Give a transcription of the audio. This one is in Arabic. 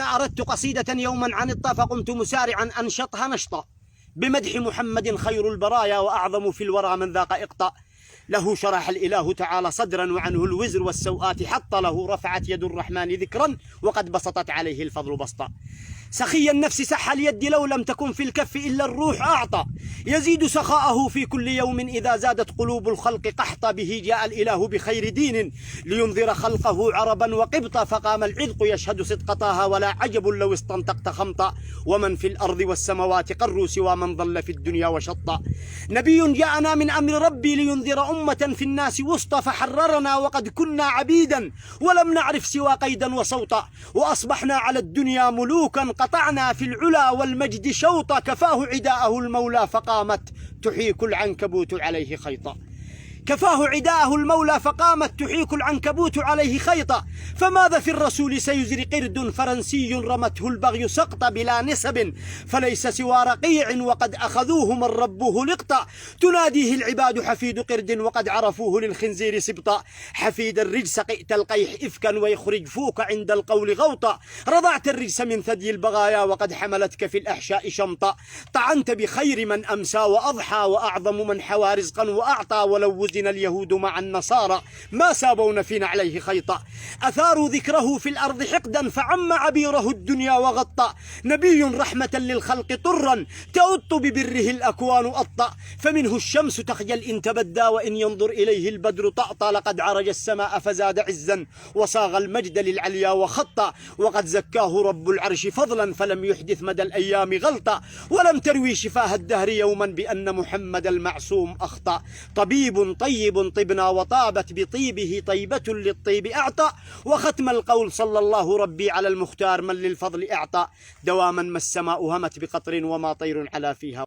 أردت قصيدة يوما عن الطا فقمت مسارعا أنشطها نشطا بمدح محمد خير البرايا وأعظم في الورى من ذاق إقطاء. له شرح الإله تعالى صدرا وعنه الوزر والسوءات حط له رفعت يد الرحمن ذكرا وقد بسطت عليه الفضل بسطا. سخي النفس سح اليد لو لم تكن في الكف إلا الروح أعطى يزيد سخاءه في كل يوم إذا زادت قلوب الخلق قحطا. به جاء الإله بخير دين لينذر خلقه عربا وقبطا فقام العذق يشهد صدق طه ولا عجب لو استنطقت خمطا. ومن في الأرض والسماوات قروا سوى من ضل في الدنيا وشطا. نبي جاءنا من أمر ربي لينذر أمة في الناس وسطى فحررنا وقد كنا عبيدا ولم نعرف سوى قيدا وصوتا. وأصبحنا على الدنيا ملوكا قطعنا في العلا والمجد شوطا. كفاه عداءه المولى فقامت تحيك العنكبوت عليه خيطا. كفاه عداءه المولى فقامت تحيك العنكبوت عليه خيطا. فماذا في الرسول سيزري قرد فرنسي رمته البغي سقطا بلا نسب فليس سوى رقيع وقد أخذوه من ربه لقطا. تناديه العباد حفيد قرد وقد عرفوه للخنزير سبطا. حفيد الرجس قئت القيح إفكا ويخرج فوك عند القول غوطا. رضعت الرجس من ثدي البغايا وقد حملتك في الأحشاء شمطا. طعنت بخير من أمسى وأضحى وأعظم من حوى رزقا وأعطى. ولو وزن اليهود مع النصارى ما سابون فينا عليه خيطا. أثاروا ذكره في الأرض حقدا فعم عبيره الدنيا وغطى. نبي رحمة للخلق طرا تؤط ببره الأكوان أطأ. فمنه الشمس تخجل إن تبدى وإن ينظر إليه البدر طأطأ. لقد عرج السماء فزاد عزا وصاغ المجد للعليا وخطا. وقد زكاه رب العرش فضلا فلم يحدث مدى الأيام غلطا. ولم تروي شفاه الدهر يوما بأن محمد المعصوم أخطأ. طبيب طيب طبنا وطابت بطيبه طيبة للطيب أعطى. وختم القول صلى الله ربي على المختار من للفضل أعطى. دواما ما السماء همت بقطر وما طير على فيها.